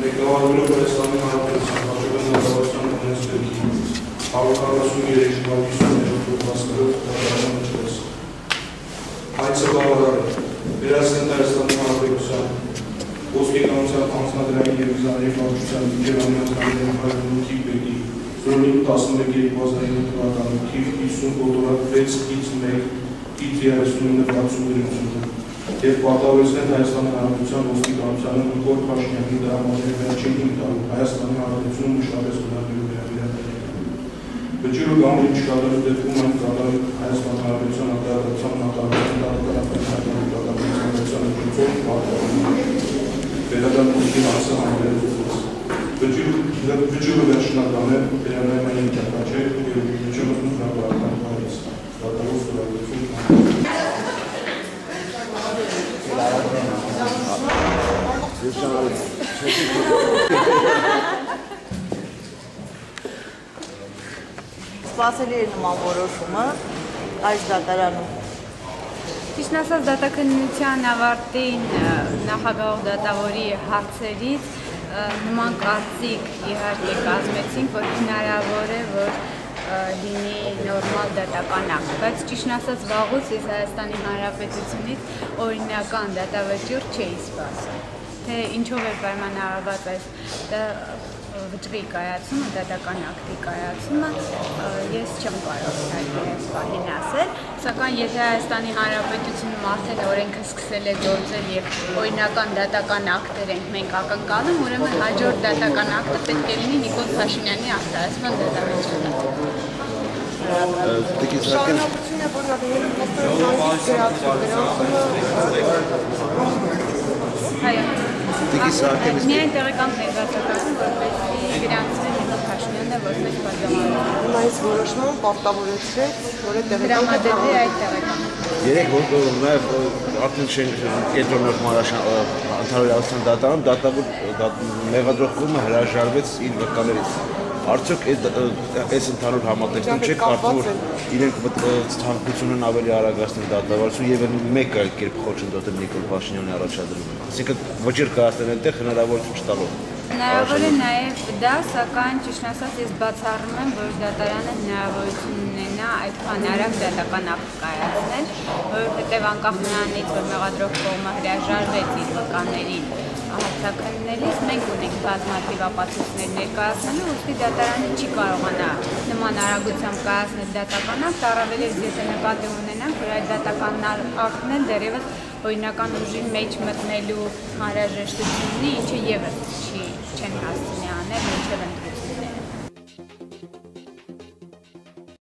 Ղեկավարվելով Հայաստանի Հանրապետության Հաշվի նախարարության օրենսգրքի 143 հատվածներով դատական միջոցով հայցը բավարար է վերացնել Հայաստանի Հանրապետության ոսկեգանության անձնադրամի և վիզաների պաշտպանության միջև ամենասկանդային հայտնի բեկի 05-11-2009 թվականի թիվ 50 կոտորակ 6-1-39-69 և պատահորեցնել Հայաստանի Հանրապետության ոստիկանությանը Նիկոլ Փաշինյանի դրամատների վերջին 5 տարում Հայաստանի Հանրապետությունում մշտապես գնահատելու վերաբերյալ վճիռը կամ ինչկալելու դեպքում այն կատարել Հայաստանի Հանրապետության արտադրության նախարարության վերադարձի հարցը համարելու վճիռը վերջնական է վերանայման ենթակաչեր և վճիռը նույնաբարական հարից դատարող ստորագրություն Սպասելի էր նման որոշումը այս դատարանում։ Ճիշտն ասած, դատաքննության ավարտին նախագահող դատավորի հարցերից նման կարծիք իհարկե կազմեցինք, որ հնարավոր է, որ լինի նորմալ դատական ակտ, բայց ճիշտն ասած վաղուց ես Հայաստանի Հանրապետությունից օրինական դատավճիռ չէի սպասում, թե ինչով է պայմանավորված այս վճռի կայացումը, դատական ակտի կայացումը, ես չեմ կարող այս պահին ասել, սակայն եթե Հայաստանի Հանրապետությունում արդեն օրենքը սկսել է գործել և օրինական դատական ակտեր ենք մենք ակնկալում, ուրեմն հաջորդ դատական ակտը պետք է լինի Նիկոլ Փաշինյանի արտահայտման դատավճիռը։ Շարունակությունը, միայն տեղեկանք ներգործակալում, որպեսզի գրանցվի Նիկոլ Փաշինյանն է որպես պատգամավոր։ Այս որոշումը պարտավորեցրեց, որ այդ դրամատերի այդ տեղեկանքը։ Երեք նաև արդեն կենտրոնական ընդհանրության դատարանում դատավոր մեղադրող կողմը հրաժարվեց իր վկաներից։ Արդյոք այս ընդհանուր համատեքստում չեք կարծում, որ իրենք ցանկություն ավելի արագացնել դատավարություն եւ մեկ այլ կերպ խոչընդոտել Նիկոլ Փաշինյանի առաջադրումը։ Այսինքն վճիռ կայացնել այնտեղ հնարավորություն չտալով։ Հնարավոր է նաև դա, սակայն ճիշտ ասած ես բացառում եմ, որ դատարանը հնարավորություն ունենա այդքան արագ դատական ակտ կայացնել, որովհետև անկախ նրանից, որ մեղադրող կողմը հրաժարվեց իր վկաներին հարցաքննելիս, մենք ունենք բազմաթիվ ապացույցներ ներկայացնելու, ուստի դատարանը չի կարողանա նման արագությամբ կայացնել դատական ակտ, առավելևս եթե նկատի ունենանք, որ այդ դատական ակտն էլ դեռևս օրինական ուժի մեջ մտնելու անհրաժեշտություն ունի, ինչը ևս չեն հասցնի անել մինչև ընտրություն։